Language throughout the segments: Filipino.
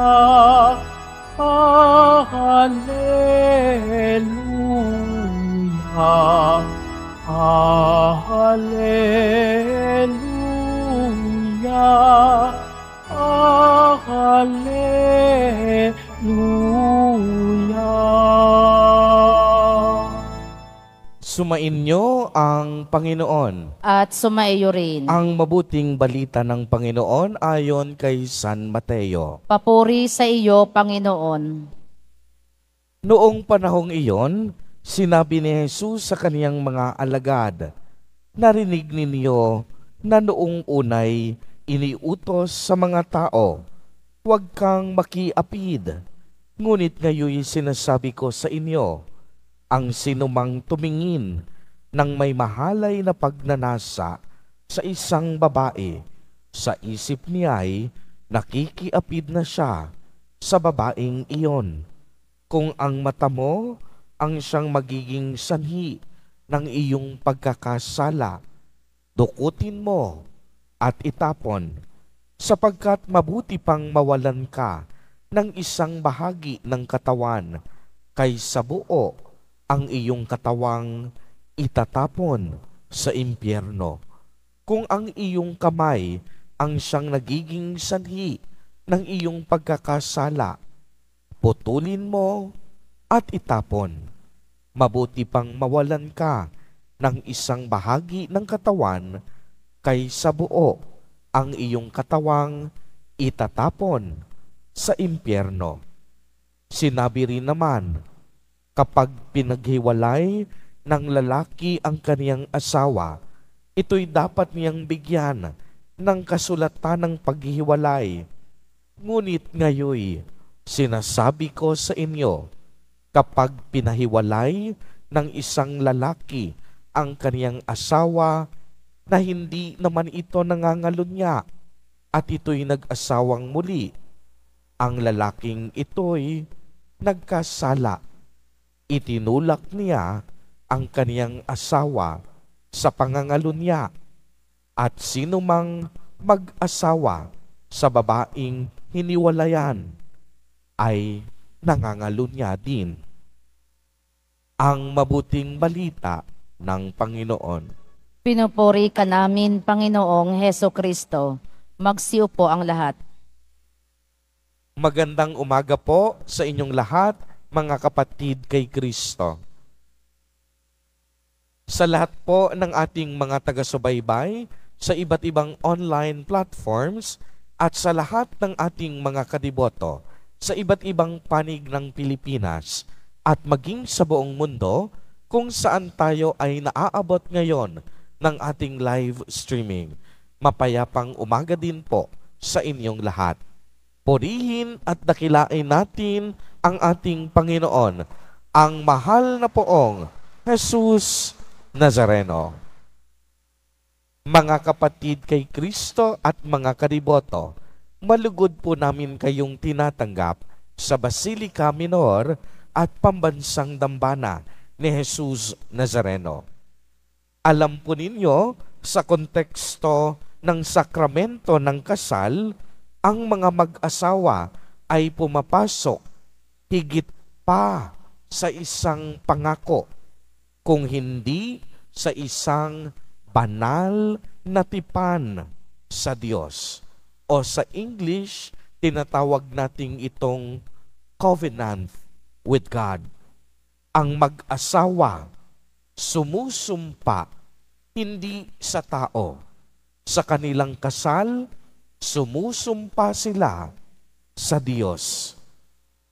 Hallelujah, Hallelujah, Hallelujah. Sumainyo ang Panginoon. At sumaiyo rin. Ang mabuting balita ng Panginoon ayon kay San Mateo. Papuri sa iyo, Panginoon. Noong panahong iyon, sinabi ni Jesus sa kaniyang mga alagad, "Narinig ninyo na noong unay iniutos sa mga tao, huwag kang makiapid. Ngunit ngayon sinasabi ko sa inyo, ang sinumang tumingin ng may mahalay na pagnanasa sa isang babae, sa isip niya'y nakikiapid na siya sa babaeng iyon. Kung ang mata mo ang siyang magiging sanhi ng iyong pagkakasala, dukutin mo at itapon, sapagkat mabuti pang mawalan ka ng isang bahagi ng katawan kaysa buo ang iyong katawang itatapon sa impyerno. Kung ang iyong kamay ang siyang nagiging sanhi ng iyong pagkakasala, putulin mo at itapon. Mabuti pang mawalan ka ng isang bahagi ng katawan kaysa buo ang iyong katawang itatapon sa impyerno." Sinabi rin naman, kapag pinaghiwalay ng lalaki ang kaniyang asawa, ito'y dapat niyang bigyan ng kasulatan ng paghihiwalay. Ngunit ngayoy, sinasabi ko sa inyo, kapag pinahiwalay ng isang lalaki ang kaniyang asawa na hindi naman ito nangangalunya at ito'y nag-asawang muli, ang lalaking ito'y nagkasala. Itinulak niya ang kaniyang asawa sa pangangalunya, at sino mang mag-asawa sa babaeng hiniwalayan ay nangangalunya din. Ang mabuting balita ng Panginoon. Pinupuri ka namin, Panginoong Heso Kristo. Magsiupo ang lahat. Magandang umaga po sa inyong lahat, mga kapatid kay Kristo. Sa lahat po ng ating mga taga-subaybay sa iba't ibang online platforms at sa lahat ng ating mga kadiboto sa iba't ibang panig ng Pilipinas at maging sa buong mundo kung saan tayo ay naaabot ngayon ng ating live streaming. Mapayapang umaga din po sa inyong lahat. Purihin at dakilain natin ang ating Panginoon, ang mahal na poong Jesus Nazareno. Mga kapatid kay Kristo at mga kadiboto, malugod po namin kayong tinatanggap sa Basilica Minor at Pambansang Dambana ni Jesus Nazareno. Alam po ninyo, sa konteksto ng sakramento ng kasal, ang mga mag-asawa ay pumapasok higit pa sa isang pangako, kung hindi sa isang banal na tipan sa Diyos. O sa English, tinatawag nating itong covenant with God. Ang mag-asawa sumusumpa hindi sa tao. Sa kanilang kasal, sumusumpa sila sa Diyos.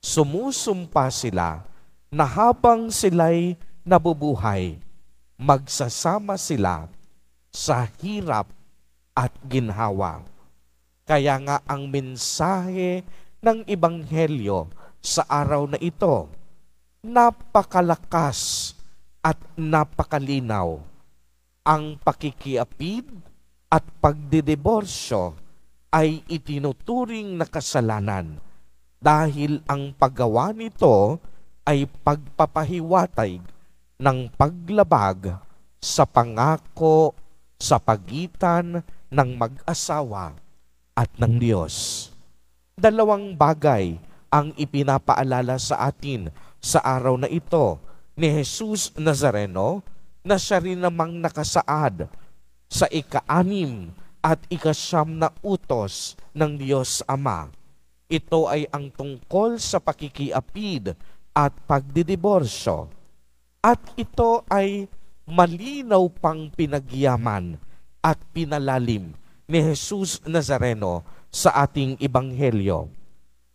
Sumusumpa sila na habang sila'y nabubuhay, magsasama sila sa hirap at ginhawa. Kaya nga ang mensahe ng Ebanghelyo sa araw na ito, napakalakas at napakalinaw. Ang pakikiapid at pagdidiborsyo ay itinuturing na kasalanan dahil ang paggawa nito ay pagpapahiwatay ng paglabag sa pangako sa pagitan ng mag-asawa at ng Diyos. dalawang bagay ang ipinapaalala sa atin sa araw na ito ni Jesus Nazareno na siya rin namang nakasaad sa ika-6 at ika-9 na utos ng Diyos Ama. Ito ay ang tungkol sa pakikiapid at pagdidiborsyo. At ito ay malinaw pang pinagyaman at pinalalim ni Jesus Nazareno sa ating ebanghelyo.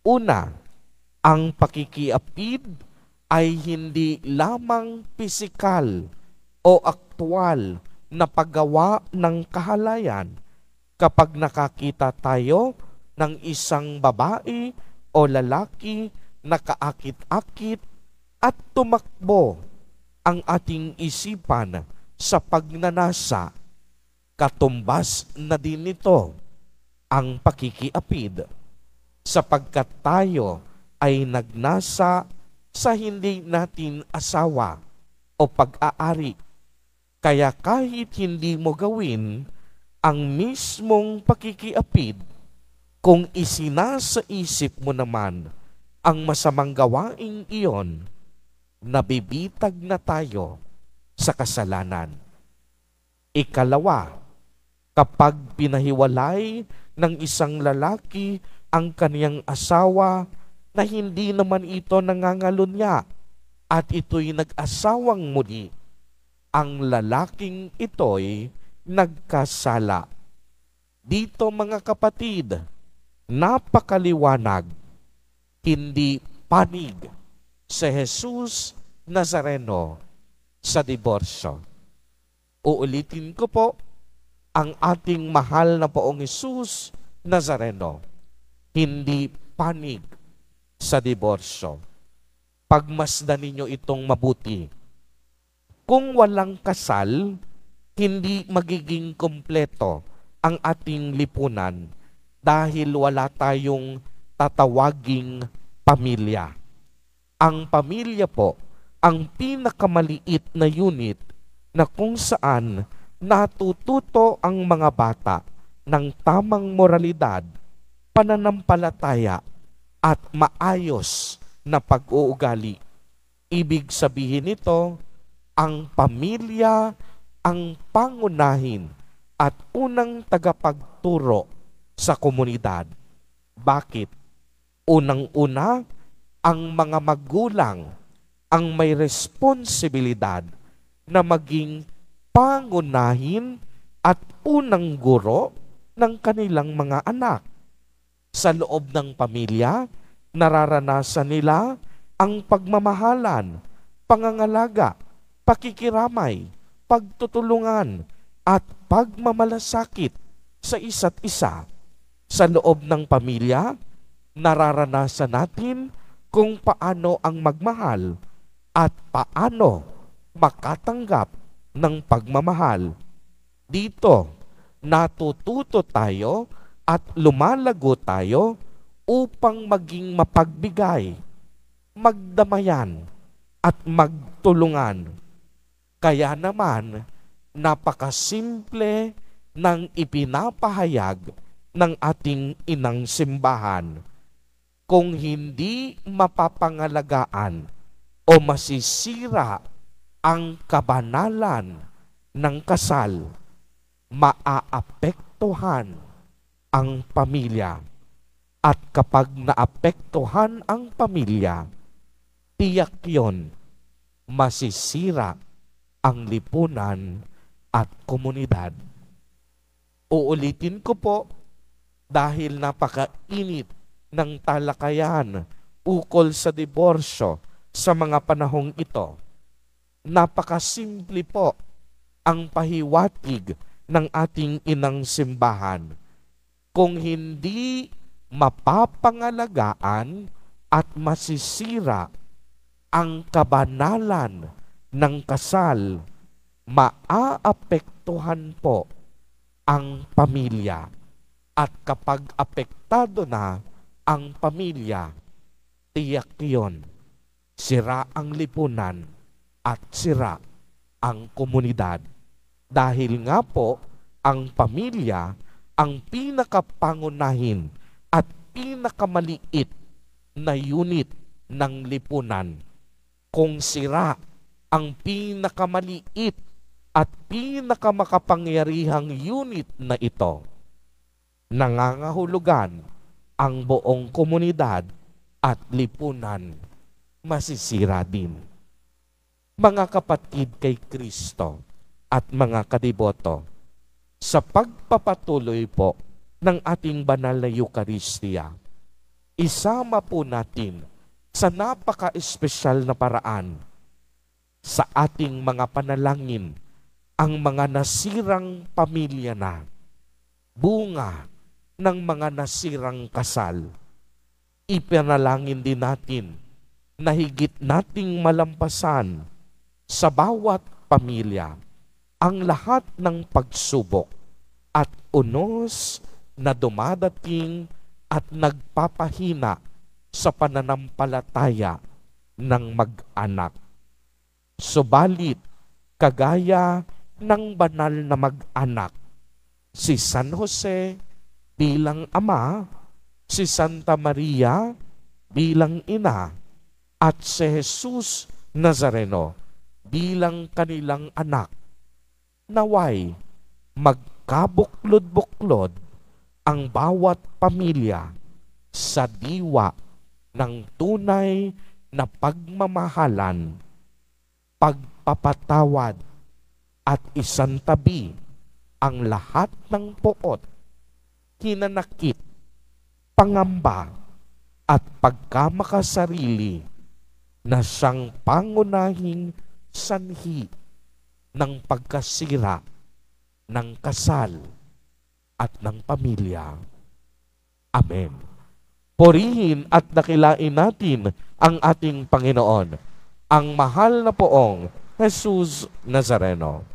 Una, ang pakikiapid ay hindi lamang pisikal o aktwal na paggawa ng kahalayan. Kapag nakakita tayo ng isang babae o lalaki na kaakit-akit at tumakbo ang ating isipan sa pagnanasa, katumbas na din nito ang pakikiapid, sapagkat tayo ay nagnasa sa hindi natin asawa o pag-aari. Kaya kahit hindi mo gawin ang mismong pakikiapid, kung isinasa isip mo naman ang masamang gawaing iyon, nabibitag na tayo sa kasalanan. Ikalawa, kapag pinahiwalay ng isang lalaki ang kaniyang asawa na hindi naman ito nangangalunya at ito'y nag-asawang muli, ang lalaking ito'y nagkasala. Dito mga kapatid, napakaliwanag, hindi panig sa Jesus Nazareno sa diborsyo. Uulitin ko po, ang ating mahal na Poong Jesus Nazareno, hindi panig sa diborsyo. Pagmasdan ninyo itong mabuti. Kung walang kasal, hindi magiging kompleto ang ating lipunan dahil wala tayong tatawaging pamilya. Ang pamilya po, ang pinakamaliit na unit na kung saan natututo ang mga bata ng tamang moralidad, pananampalataya at maayos na pag-uugali. Ibig sabihin nito, ang pamilya ang pangunahin at unang tagapagturo sa komunidad. Bakit? Unang-una, ang mga magulang ang may responsibilidad na maging pangunahin at unang guro ng kanilang mga anak. Sa loob ng pamilya, nararanasan nila ang pagmamahalan, pangangalaga, pakikiramay, pagtutulungan, at pagmamalasakit sa isa't isa. Sa loob ng pamilya, nararanasan natin kung paano ang magmahal at paano makatanggap ng pagmamahal. Dito, natututo tayo at lumalago tayo upang maging mapagbigay, magdamayan, at magtulungan. Kaya naman, napakasimple ng ipinapahayag ng ating inang simbahan. Kung hindi mapapangalagaan o masisira ang kabanalan ng kasal, maaapektuhan ang pamilya. At kapag naapektuhan ang pamilya, tiyak yon, masisira ang lipunan at komunidad. Uulitin ko po dahil napakainit ng talakayan ukol sa diborsyo sa mga panahong ito. Napakasimple po ang pahiwatig ng ating inang simbahan. Kung hindi mapapangalagaan at masisira ang kabanalan ng kasal, maaapektuhan po ang pamilya. At kapag apektado na ang pamilya, tiyak yon, sira ang lipunan at sira ang komunidad. Dahil nga po, ang pamilya ang pinakapangunahin at pinakamaliit na unit ng lipunan. Kung sira ang pinakamaliit at pinakamakapangyarihang unit na ito, nangangahulugan ang buong komunidad at lipunan masisira din. Mga kapatid kay Kristo at mga kadiboto, sa pagpapatuloy po ng ating banal na Eucharistia, isama po natin sa napaka-espesyal na paraan sa ating mga panalangin ang mga nasirang pamilya na, bunga ng mga nasirang kasal. Ipanalangin din natin na higit nating malampasan sa bawat pamilya ang lahat ng pagsubok at unos na dumadating at nagpapahina sa pananampalataya ng mag-anak. Subalit, kagaya ng banal na mag-anak, si San Jose bilang ama, si Santa Maria bilang ina, at si Jesus Nazareno bilang kanilang anak, naway magkabuklod-buklod ang bawat pamilya sa diwa ng tunay na pagmamahalan, pagpapatawad, at isantabi ang lahat ng poot, hinanakit, pangamba, at pagkamakasarili na siyang pangunahing sanhi ng pagkasira ng kasal at ng pamilya. Amen. Purihin at dakilain natin ang ating Panginoon, ang mahal na poong Jesus Nazareno.